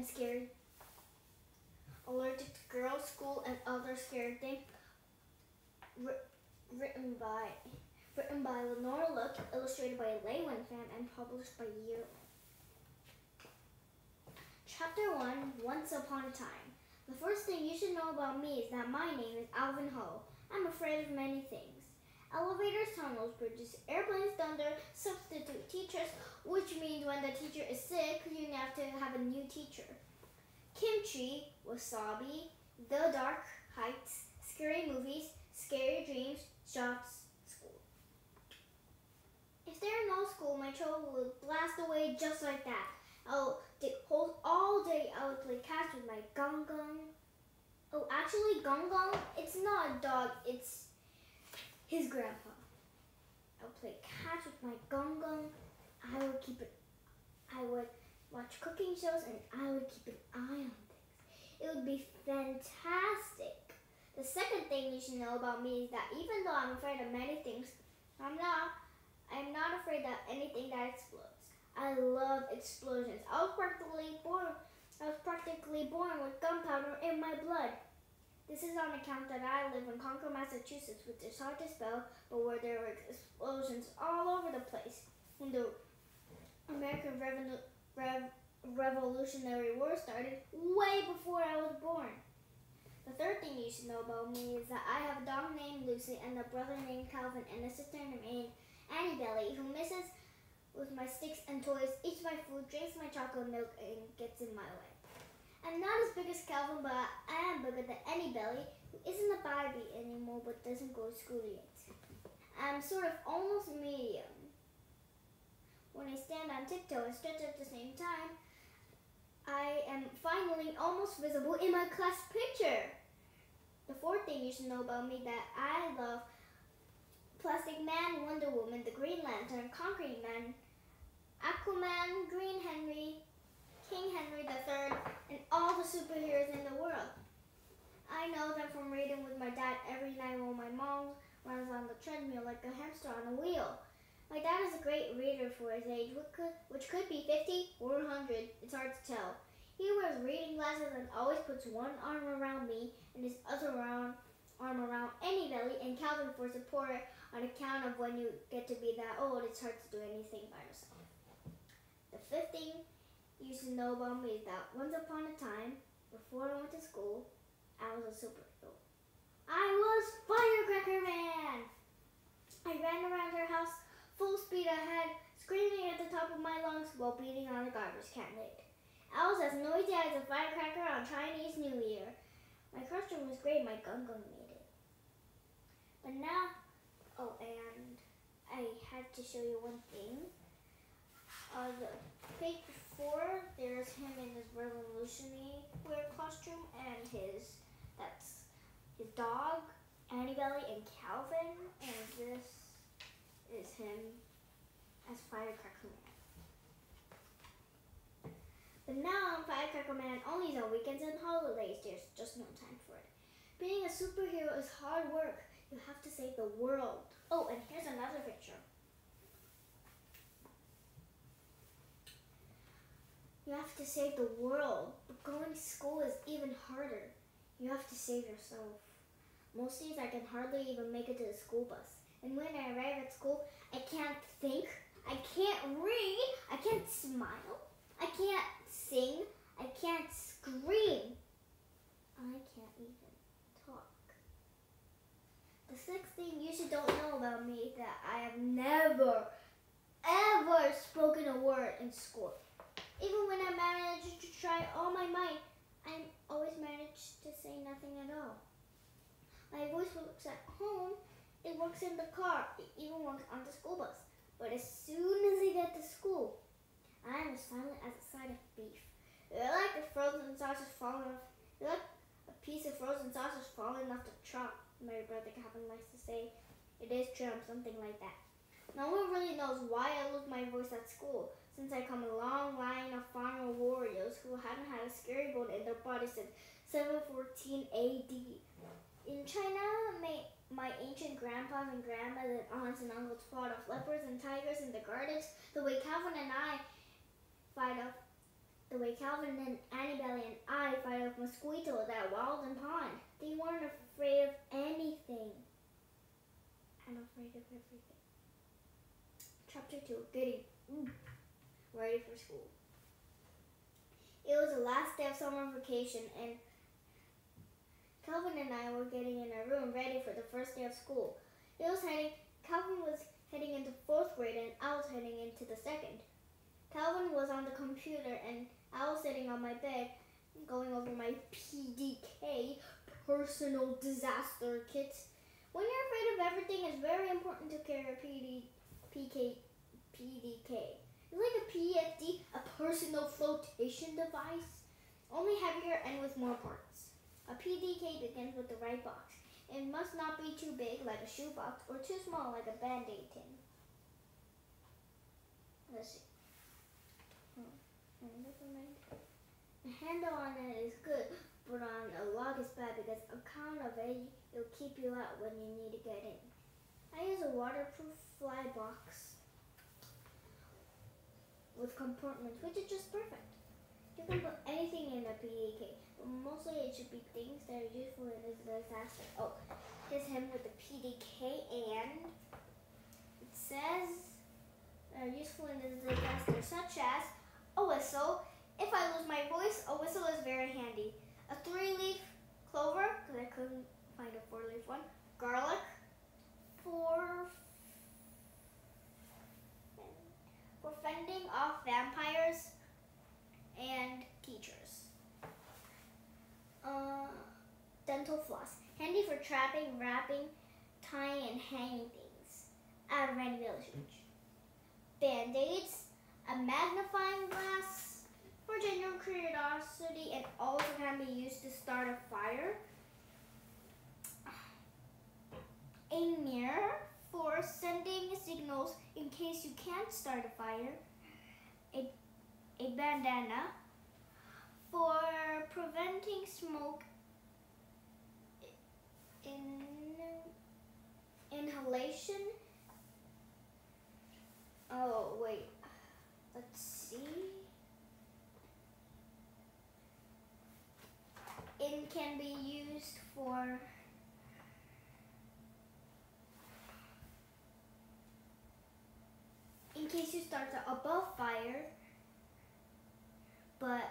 and scary. Allergic to Girls, School, and Other Scary Things. Written by Lenore Look, illustrated by Lei Wen-Fan, and published by Yearling. Chapter 1, Once Upon a Time. The first thing you should know about me is that my name is Alvin Ho. I'm afraid of many things. Elevators, tunnels, bridges, airplanes, thunder, substitute teachers, which means when the teacher is sick, you have to have a new teacher. Kimchi, wasabi, the dark heights, scary movies, scary dreams, shots, school. If there is no school, my trouble would blast away just like that. I'll dig holes all day. I would play catch with my Gong Gong. Oh, actually, Gong Gong, it's not a dog, it's his grandpa. I'll play catch with my Gong Gong. I would watch cooking shows and I would keep an eye on things. It would be fantastic. The second thing you should know about me is that even though I'm afraid of many things, I'm not afraid of anything that explodes. I love explosions. I was practically born with gunpowder in my blood. This is on account that I live in Concord, Massachusetts, which is hard to spell, but where there were explosions all over the place. When the American Revolutionary War started, way before I was born. The third thing you should know about me is that I have a dog named Lucy and a brother named Calvin and a sister named Annie Belly, who messes with my sticks and toys, eats my food, drinks my chocolate milk, and gets in my way. I'm not as big as Calvin, but I am bigger than Annie Belly, who isn't a Barbie anymore but doesn't go to school yet. I'm sort of almost medium. When I stand on tiptoe and stretch at the same time, I am finally almost visible in my class picture. The fourth thing you should know about me is that I love Plastic Man, Wonder Woman, the Green Lantern, Concrete Man, Aquaman, Green Henry, King Henry III, and all the superheroes in the world. I know them from reading with my dad every night while my mom runs on the treadmill like a hamster on a wheel. My dad is a great reader for his age, which could be 50 or 100, it's hard to tell. He wears reading glasses and always puts one arm around me and his other arm around Annie Belly and Calvin for support on account of when you get to be that old, it's hard to do anything by yourself. The fifth thing you should know about me is that once upon a time, before I went to school, I was a superhero. I was Firecracker Man! I ran around her house full speed ahead, screaming at the top of my lungs while beating on the garbage can lid. I was as noisy as a firecracker on Chinese New Year. My costume was great, my Gung Gung made it. But now, oh, and I had to show you one thing. The page before, there's him in his Revolutionary War costume and that's his dog, Annie Belly, and Calvin, and this is him as Firecracker Man. But now I'm Firecracker Man only on weekends and holidays. There's just no time for it. Being a superhero is hard work. You have to save the world. Oh, and here's another picture. You have to save the world, but going to school is even harder. You have to save yourself. Most days I can hardly even make it to the school bus. And when I arrive at school, I can't think, I can't read, I can't smile, I can't sing, I can't scream. I can't even talk. The sixth thing you should don't know about me is that I have never, ever spoken a word in school. Even when I managed to try all my might, I always managed to say nothing at all. My voice works at home, it works in the car, it even works on the school bus. But as soon as I get to school, I am as silent as a side of beef. You're like a frozen sausage falling off. You're like a piece of frozen sausage falling off the truck. My brother Calvin likes to say, it is true, something like that. No one really knows why I lose my voice at school, since I come a long line of final warriors who haven't had a scary bone in their body since 714 AD. In China, my ancient grandpas and grandmas and aunts and uncles fought off leopards and tigers in the gardens the way Calvin and I fight off The way Calvin and Annabelle and I fight off mosquitoes at Walden Pond. They weren't afraid of anything. I'm afraid of everything. Chapter 2, getting ready for school. It was the last day of summer vacation and Calvin and I were getting in our room ready for the first day of school. Calvin was heading into 4th grade and I was heading into the 2nd. Calvin was on the computer and I was sitting on my bed going over my PDK, personal disaster kit. When you're afraid of everything, it's very important to carry a PDK. It's like a PSD, a personal flotation device, only heavier and with more parts. A PDK begins with the right box. It must not be too big like a shoebox or too small like a Band-Aid tin. Let's see. Never mind. The handle on it is good, but on a log is bad because on account of it, it'll keep you out when you need to get in. I use a waterproof fly box with compartments, which is just perfect. You can put anything in a PDK, but mostly it should be things that are useful in a disaster. Oh, here's him with the PDK, and it says useful in a disaster, such as a whistle. If I lose my voice, a whistle is very handy. A 3-leaf clover, because I couldn't find a 4-leaf one. Garlic for fending off vampires and teachers. Dental floss, handy for trapping, wrapping, tying, and hanging things out of any village. Band-aids, a magnifying glass for general curiosity and also can be used to start a fire. A mirror for sending signals in case you can't start a fire. A bandana for preventing smoke inhalation. Oh, wait. Let's see. It can be used for in case you start above fire, but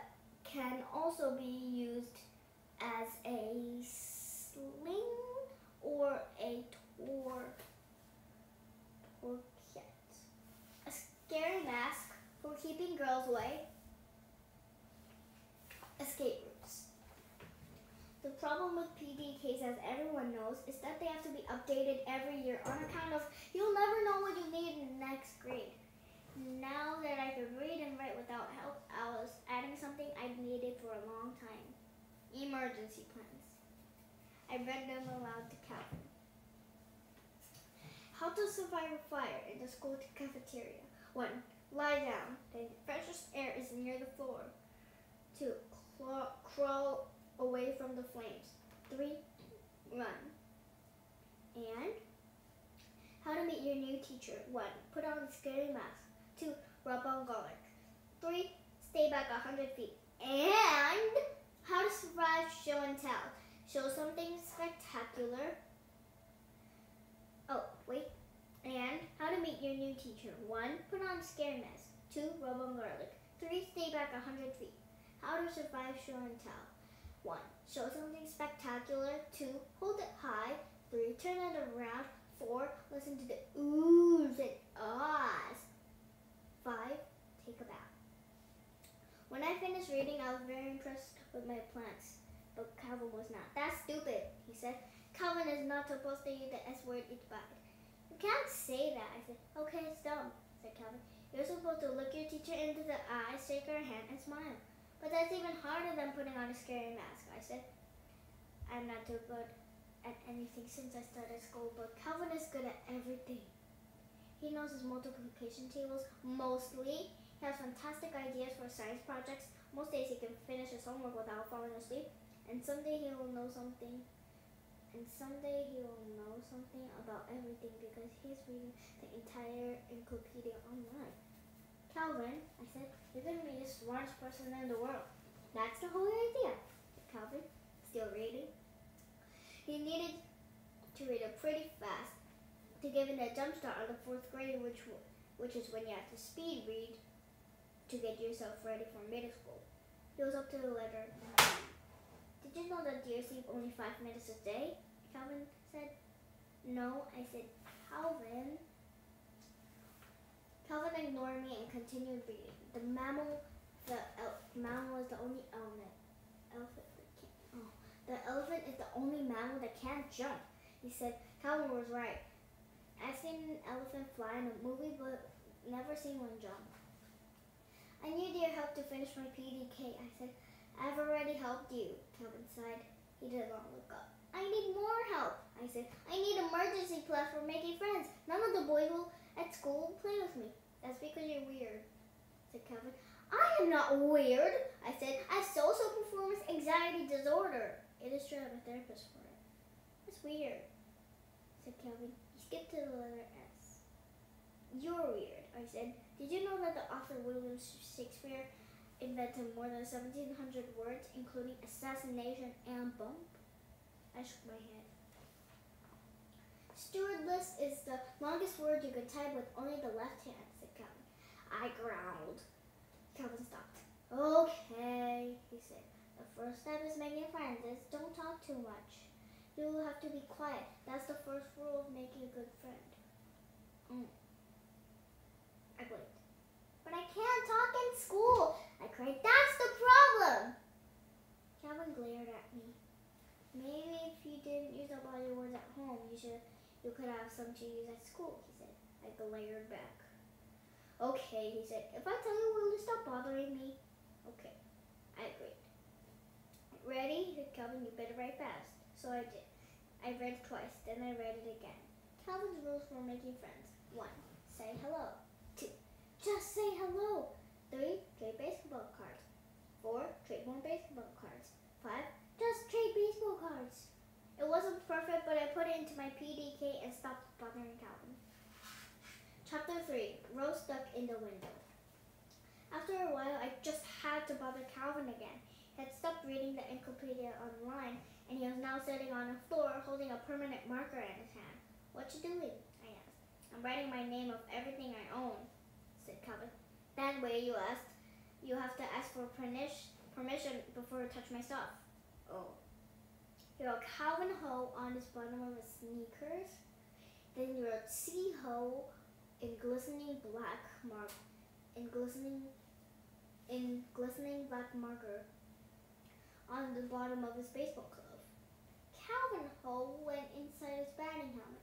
can also be used as a sling or a tourniquet. A scary mask for keeping girls away. Escape routes. The problem with PDKs, as everyone knows, is that they have to be updated every year on account of you'll never know what you need in the next grade. Now that I could read and write without help, I was adding something I'd needed for a long time. Emergency plans. I read them aloud to Calvin. How to survive a fire in the school cafeteria. 1. Lie down. The freshest air is near the floor. 2. Crawl away from the flames. 3. Run. And how to meet your new teacher. 1. Put on a scary mask. 2. Rub on garlic. 3. Stay back 100 feet. And how to survive show and tell. Show something spectacular. Oh, wait. And how to meet your new teacher. 1. Put on a scary mask. 2. Rub on garlic. 3. Stay back 100 feet. How to survive show and tell. 1. Show something spectacular. 2. Hold it high. 3. Turn it around. 4. Listen to the oohs and ahs. 5. Take a bath. When I finished reading, I was very impressed with my plants, but Calvin was not. That's stupid, he said. Calvin is not supposed to use the S word, it's bad. You can't say that. I said, okay, it's dumb, said Calvin. You're supposed to look your teacher into the eye, shake her hand, and smile. But that's even harder than putting on a scary mask, I said. I'm not too good at anything since I started school, but Calvin is good at everything. He knows his multiplication tables mostly. He has fantastic ideas for science projects. Most days he can finish his homework without falling asleep. And someday he will know something. about everything because he's reading the entire encyclopedia online. Calvin. Calvin, I said, you're going to be the smartest person in the world. That's the whole idea, said Calvin, still reading. He needed to read it pretty fast to give it a jump start on the 4th grade, which is when you have to speed read to get yourself ready for middle school. He was up to the letter. Did you know that deer sleep only 5 minutes a day? Calvin said. No, I said, Calvin. Calvin ignored me and continued reading. The mammal is the only the elephant is the only mammal that can't jump. He said. Calvin was right. I've seen an elephant fly in a movie, but never seen one jump. I need your help to finish my PDK, I said. I've already helped you, Calvin sighed. He did not look up. I need more help, I said. I need emergency plans for making friends. None of the boys at school play with me. That's because you're weird, said Calvin. I am not weird, I said. I have social performance anxiety disorder. It is true, I'm a therapist for it. That's weird, said Calvin. You skipped to the letter S. You're weird, I said. Did you know that the author William Shakespeare invented more than 1,700 words, including assassination and bump? I shook my head. Stewardless is the longest word you could type with only the left hand, said Calvin. I growled. Calvin stopped. Okay, he said. The first step is making friends is don't talk too much. You will have to be quiet. That's the first rule of making a good friend. I blinked. But I can't talk in school, I cried. That's the problem! Calvin glared at me. Maybe if you didn't use up all your words at home, you could have some to use at school, he said. I glared back. Okay, he said. If I tell you, will you stop bothering me? Okay, I agreed. Ready? Said Calvin, you better write fast. So I did. I read twice, then I read it again. Calvin's rules for making friends. 1. Say hello. 2. Just say hello. 3. Trade baseball cards. 4. Trade more baseball cards. 5. Just trade baseball cards. It wasn't perfect, but I put it into my PDK and stopped bothering Calvin. Chapter 3. Rose stuck in the window. After a while, I just had to bother Calvin again. He had stopped reading the encyclopedia online, and he was now sitting on the floor holding a permanent marker in his hand. What you doing? I asked. I'm writing my name of everything I own, said Calvin. That way, you have to ask for permission before you touch my stuff. Oh. He wrote Alvin Ho on his bottom of his sneakers. Then he wrote C Ho in glistening black marker on the bottom of his baseball glove. Alvin Ho went inside his batting helmet.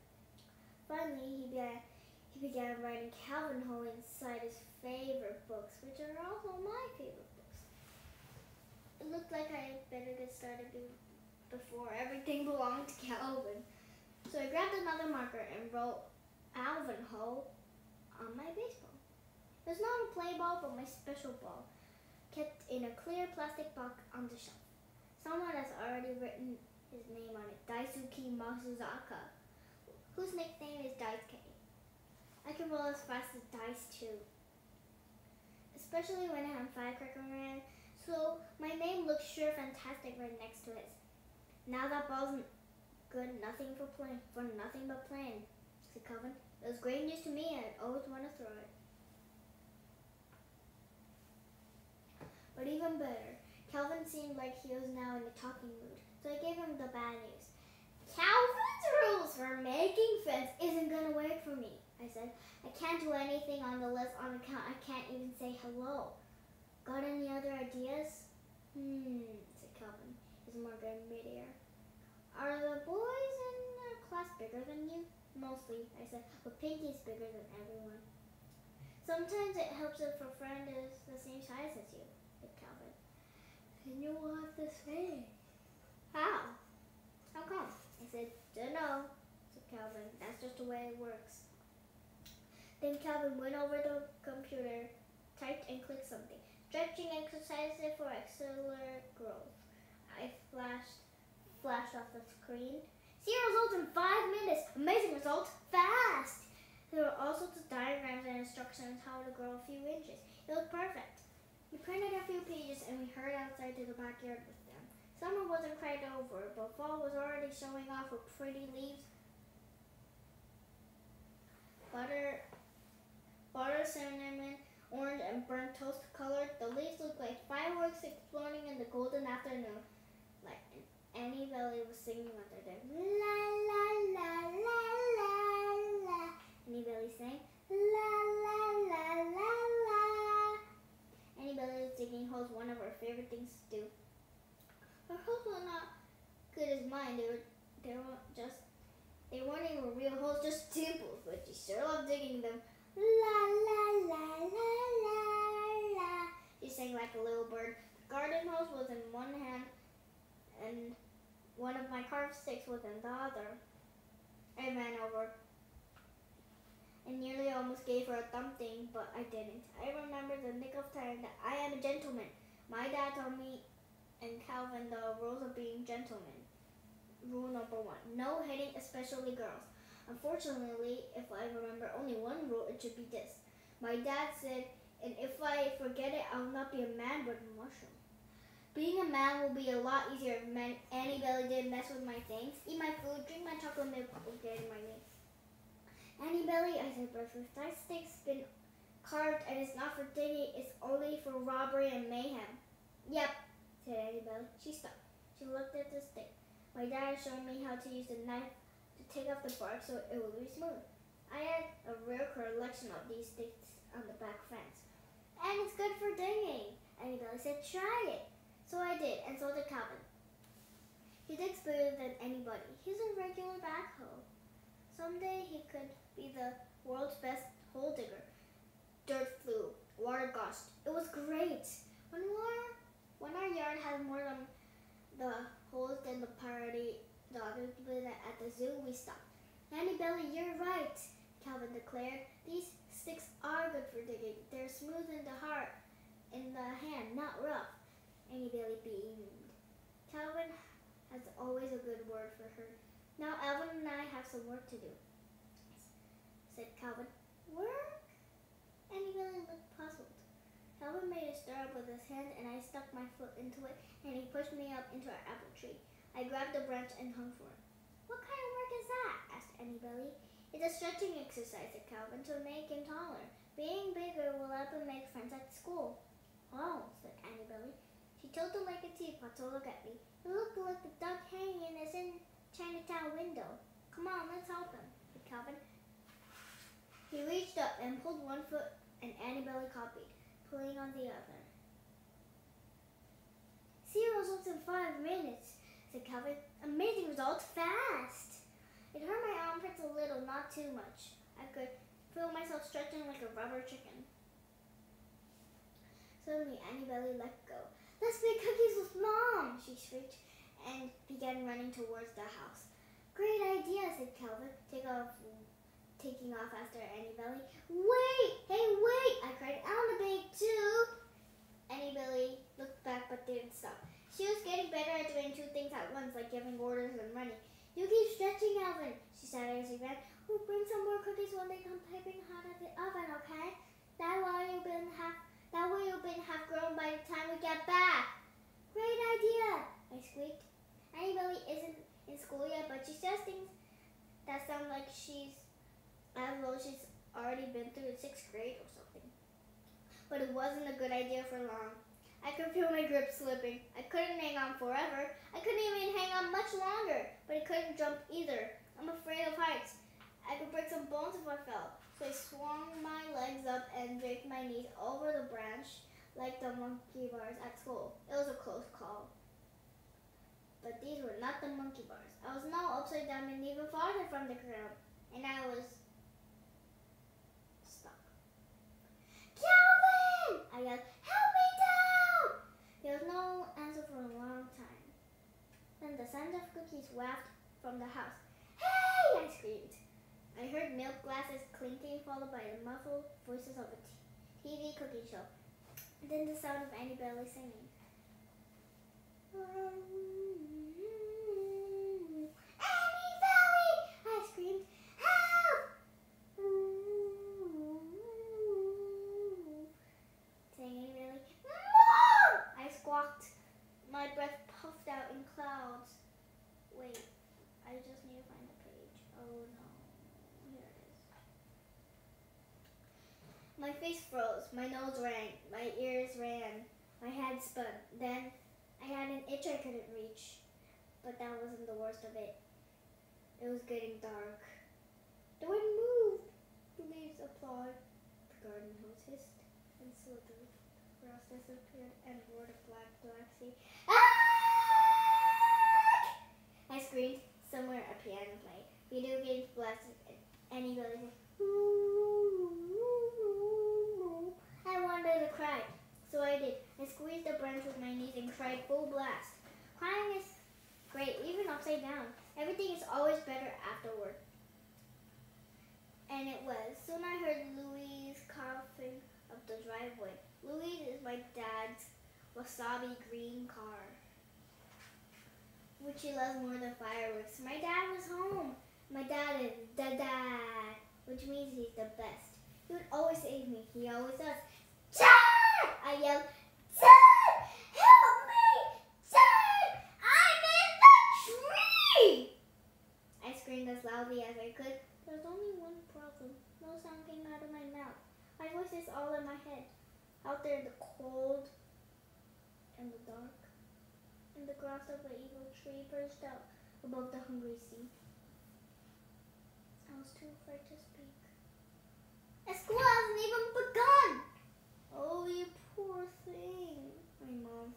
Finally, he began writing Alvin Ho inside his favorite books, which are also my favorite books. It looked like I had better get started before everything belonged to Calvin. So I grabbed another marker and wrote Alvin Ho on my baseball. It was not a play ball, but my special ball, kept in a clear plastic box on the shelf. Someone has already written his name on it, Daisuke Masuzaka, whose nickname is Daisuke. I can roll as fast as dice too, especially when I have firecracker man, so my name looks sure fantastic right next to it. Now that ball's good, nothing but playing, said Calvin. It was great news to me, and I always want to throw it. But even better, Calvin seemed like he was now in a talking mood, so I gave him the bad news. Calvin's rules for making friends isn't gonna work for me, I said. I can't do anything on the list on account I can't even say hello. Got any other ideas? Said Calvin, his marker in midair. Are the boys in our class bigger than you? Mostly, I said, but Pinky's bigger than everyone. Sometimes it helps if a friend is the same size as you, said Calvin. Then you will have to say. How? How come? I said, dunno, said Calvin. That's just the way it works. Then Calvin went over the computer, typed and clicked something. Stretching exercises for axillary growth. I flashed off the screen. See results in 5 minutes. Amazing results. Fast. There were also the diagrams and instructions how to grow a few inches. It was perfect. We printed a few pages and we hurried outside to the backyard with them. Summer wasn't quite over, but fall was already showing off with pretty leaves, butter, cinnamon, orange, and burnt toast colored. The leaves looked like fireworks exploding in the golden afternoon. Like Annie Belly was singing under them. La la la la la la. Annie Belly sang. La la la la la. Annie Belly was digging holes, one of her favorite things to do. Her holes were not good as mine. They weren't even real holes, just dimples, but she sure loved digging them. La la la la la la. She sang like a little bird. The garden hose was in one hand and one of my carved sticks was in the other. I ran over and nearly almost gave her a thumping, but I didn't. I remembered the nick of time that I am a gentleman. My dad told me and Calvin the rules of being gentlemen. Rule number 1, no hitting, especially girls. Unfortunately, if I remember only one rule, it should be this. My dad said, and if I forget it, I will not be a man but a mushroom. Being a man will be a lot easier if Annie Belly didn't mess with my things. Eat my food, drink my chocolate milk, or get in my name. Annie Belly, I said breakfast. That stick's been carved and it's not for digging, it's only for robbery and mayhem. Yep, said Annie Belly. She stopped. She looked at the stick. My dad showed me how to use the knife to take off the bark so it would be smooth. I had a rare collection of these sticks on the back fence. And it's good for digging. Annie Belly said, try it. So I did, and so did Calvin. He digs better than anybody. He's a regular backhoe. Someday he could be the world's best hole digger. Dirt flew, water gushed. It was great. When our yard had more than the holes than the party dogs at the zoo, we stopped. Annie Belly, you're right, Calvin declared. These sticks are good for digging. They're smooth in the heart, in the hand, not rough. Annie Belly beamed. Calvin has always a good word for her. Now Alvin and I have some work to do, said Calvin. Work? Annie Belly looked puzzled. Calvin made a stir up with his hand and I stuck my foot into it and he pushed me up into our apple tree. I grabbed a branch and hung for it. What kind of work is that? Asked Annie Belly. It's a stretching exercise, said Calvin, to make him taller. Being bigger will help him make friends at school. Oh, said Annie Belly. She tilted like a teapot to look at me. It looked like the duck hanging in his Chinatown window. Come on, let's help him, said Calvin. He reached up and pulled one foot and Annie Belly copied, pulling on the other. See results in 5 minutes, said Calvin. Amazing results, fast. It hurt my armpits a little, not too much. I could feel myself stretching like a rubber chicken. Suddenly, Annie Belly let go. Let's make cookies with Mom, she shrieked, and began running towards the house. Great idea, said Calvin, taking off after Annie Belly. Wait! Hey, wait! I cried. I want to bake too! Annie Belly looked back but didn't stop. She was getting better at doing 2 things at once, like giving orders and running. You keep stretching, Alvin, she said as she ran. We'll bring some more cookies when they come piping hot out of the oven, okay? That way you'll be half grown by the time we get back. Great idea, I squeaked. Annie Belly isn't in school yet, but she says things that sound like she's already been through the 6th grade or something. But it wasn't a good idea for long. I could feel my grip slipping. I couldn't hang on forever. I couldn't even hang on much longer, but I couldn't jump either. I'm afraid of heights. I could break some bones if I fell. So I swung my legs up and draped my knees over the branch like the monkey bars at school. It was a close call. But these were not the monkey bars. I was now upside down and even farther from the ground. And I was stuck. Calvin! I yelled, help me down! There was no answer for a long time. Then the sound of cookies wafted from the house. Hey! I screamed. I heard milk glasses clinking, followed by the muffled voices of a TV cooking show. Then the sound of Annie Belly singing. Annie Belly! I screamed. Help! no. Here it is. My face froze, my nose rang, my ears ran, my head spun. Then I had an itch I couldn't reach. But that wasn't the worst of it. It was getting dark. The wind moved. The leaves applauded. The garden hose hissed and slithered. The grass disappeared and roared a black sea. Ah! I screamed. Somewhere a piano played. Video games blasted and anybody said, ooh. I wanted to cry. So I did. I squeezed the branch with my knees and cried full blast. Crying is great, even upside down. Everything is always better afterward. And it was. Soon I heard Louise coughing up the driveway. Louise is my dad's wasabi green car, which he loves more than fireworks. My dad was home. My dad is the dad, which means he's the best. He would always save me. He always does. Dad! I yelled, Dad! Help me! Dad! I'm in the tree! I screamed as loudly as I could. There's only one problem. No sound came out of my mouth. My voice is all in my head. Out there in the cold and the dark. And the grass of the evil tree perched out above the hungry sea. I was too afraid to speak. And school hasn't even begun! Oh, you poor thing, my mom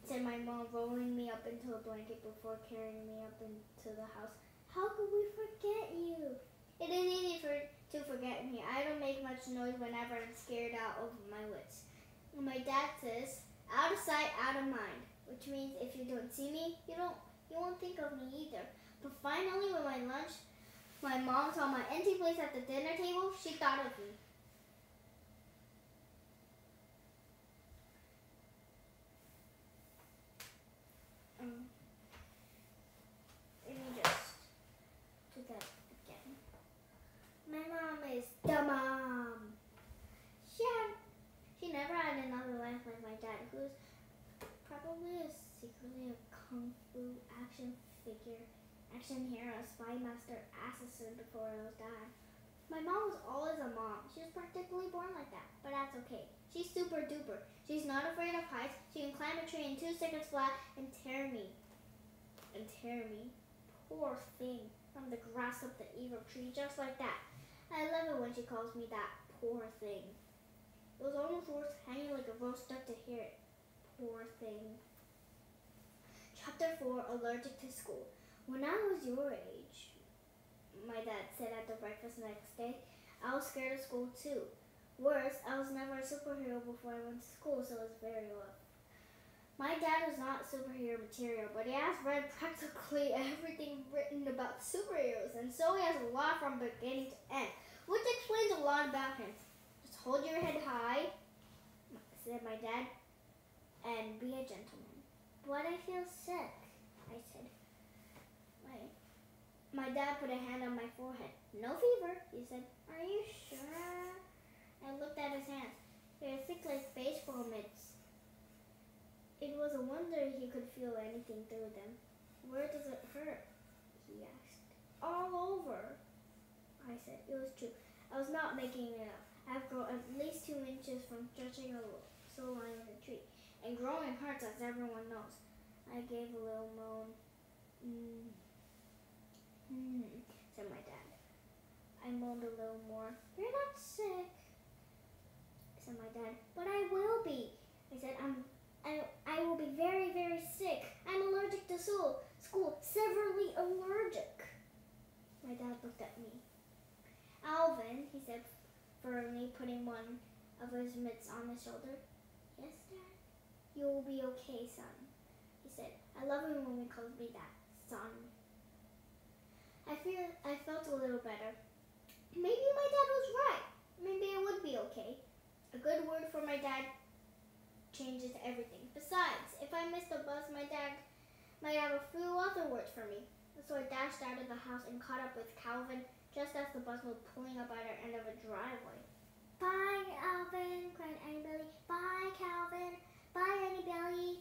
said, my mom rolling me up into a blanket before carrying me up into the house. How could we forget you? It is easy to forget me. I don't make much noise whenever I'm scared out of my wits. And my dad says, out of sight, out of mind, which means if you don't see me, you won't think of me either. But finally, with my lunch, my mom saw my empty place at the dinner table. She thought of me. Let me just do that again. My mom is the mom. She never had another life like my dad, who's probably secretly a kung fu action hero, spy master, assassin before he was dad. My mom was always a mom. She was practically born like that, but that's okay. She's super duper. She's not afraid of heights. She can climb a tree in 2 seconds flat and tear me. Poor thing. From the grass of the evil tree, just like that. I love it when she calls me that. Poor thing. It was almost worth hanging like a roast duck to hear it. Poor thing. Chapter 4, Allergic to School. When I was your age, my dad said at the breakfast the next day, I was scared of school too. Worse, I was never a superhero before I went to school, so it was very rough. My dad was not superhero material, but he has read practically everything written about superheroes, and so he has a lot from beginning to end, which explains a lot about him. Just hold your head high, said my dad, and be a gentleman. But I feel sick, I said. My dad put a hand on my forehead. No fever, he said. Are you sure? I looked at his hands. They were thick like baseball mitts. It was a wonder he could feel anything through them. Where does it hurt? He asked. All over, I said. It was true. I was not making it up. I've grown at least 2 inches from stretching so long in the tree. And growing hurts, as everyone knows. I gave a little moan. Said my dad. I moaned a little more. You're not sick, said my dad. But I will be. I said, I will be very, very sick. I'm allergic to school. Severely allergic. My dad looked at me. Alvin, he said firmly, putting one of his mitts on his shoulder. Yes, Dad? You will be okay, son, he said. I love him when he calls me that, son. I felt a little better. Maybe my dad was right. Maybe I would be okay. A good word for my dad changes everything. Besides, if I missed the bus, my dad might have a few other words for me. So I dashed out of the house and caught up with Calvin just as the bus was pulling up at our end of a driveway. Bye, Alvin, cried Annie Billy. Bye, Calvin. Bye, Annie Billy.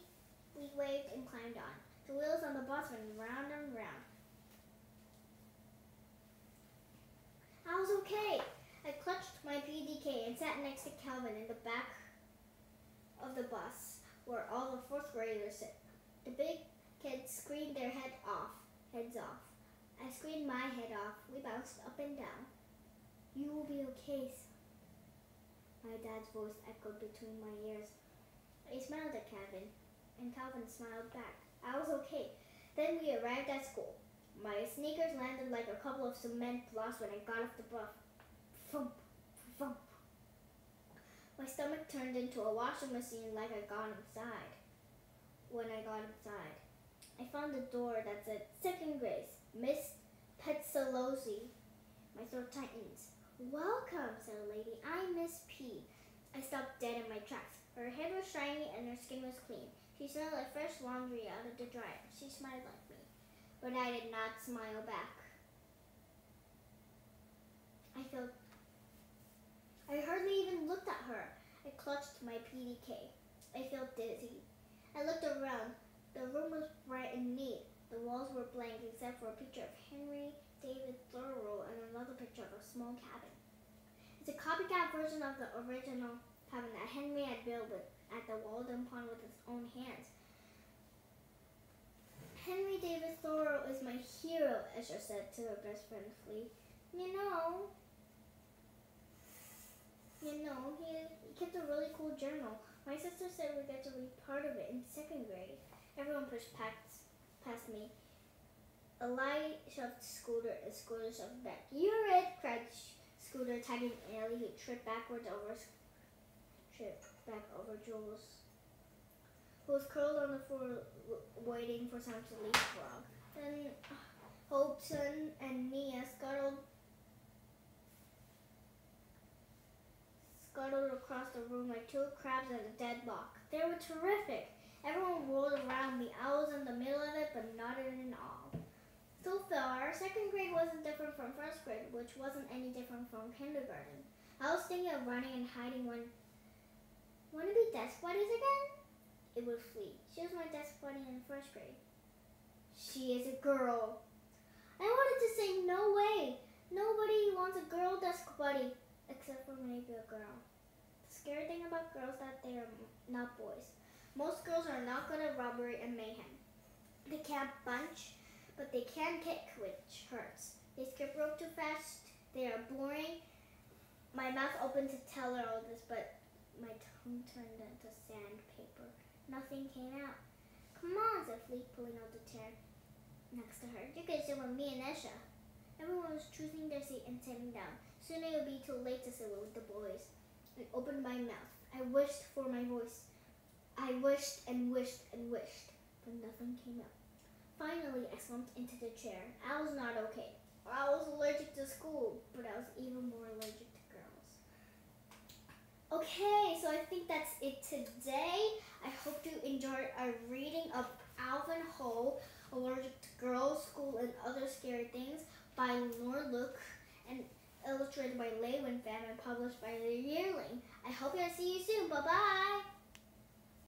We waved and climbed on. The wheels on the bus went round and round. Calvin in the back of the bus where all the fourth graders sit. The big kids screamed their heads off. I screamed my head off. We bounced up and down. You will be okay, son. My dad's voice echoed between my ears. I smiled at Calvin, and Calvin smiled back. I was okay. Then we arrived at school. My sneakers landed like a couple of cement blocks when I got off the bus. Thump, thump. My stomach turned into a washing machine like I got inside. When I got inside, I found a door that said second grade, Miss Petzolozzi. My throat tightens. Welcome, said a lady. I'm Miss P. I stopped dead in my tracks. Her hair was shiny and her skin was clean. She smelled like fresh laundry out of the dryer. She smiled like me, but I did not smile back. I hardly even looked at her. I clutched my PDK. I felt dizzy. I looked around. The room was bright and neat. The walls were blank except for a picture of Henry David Thoreau and another picture of a small cabin. It's a copycat version of the original cabin that Henry had built at the Walden Pond with his own hands. Henry David Thoreau is my hero, Escher said to her best friend Flea. You know, he kept a really cool journal. My sister said we get to read part of it in second grade. Everyone pushed past me. Eli shoved Scooter and Scooter shoved back. You're it, cried Scooter, tagging Ellie, who tripped back over Jules, who was curled on the floor waiting for someone to leapfrog. Then Hopeson and Mia scuttled across the room like two crabs in a deadlock. They were terrific. Everyone rolled around me. I was in the middle of it, but nodded in awe. So far, second grade wasn't different from first grade, which wasn't any different from kindergarten. I was thinking of running and hiding when... Want to be desk buddies again? It would Flea. She was my desk buddy in first grade. She is a girl. I wanted to say, no way. Nobody wants a girl desk buddy, except for maybe a girl. The scary thing about girls is that they are not boys. Most girls are not good at robbery and mayhem. They can't bunch, but they can kick, which hurts. They skip rope too fast. They are boring. My mouth opened to tell her all this, but my tongue turned into sandpaper. Nothing came out. Come on, said Flea, pulling out the chair next to her. You can sit with me and Esha. Everyone was choosing their seat and sitting down. Soon it would be too late to sit with the boys. I opened my mouth. I wished for my voice. I wished and wished and wished, but nothing came out. Finally, I slumped into the chair. I was not okay. I was allergic to school, but I was even more allergic to girls. Okay, so I think that's it today. I hope you enjoyed our reading of Alvin Ho, Allergic to Girls, School, and Other Scary Things by Laura Luke and illustrated by Lei Wen Pham and published by The Yearling. I hope I see you soon. Bye-bye.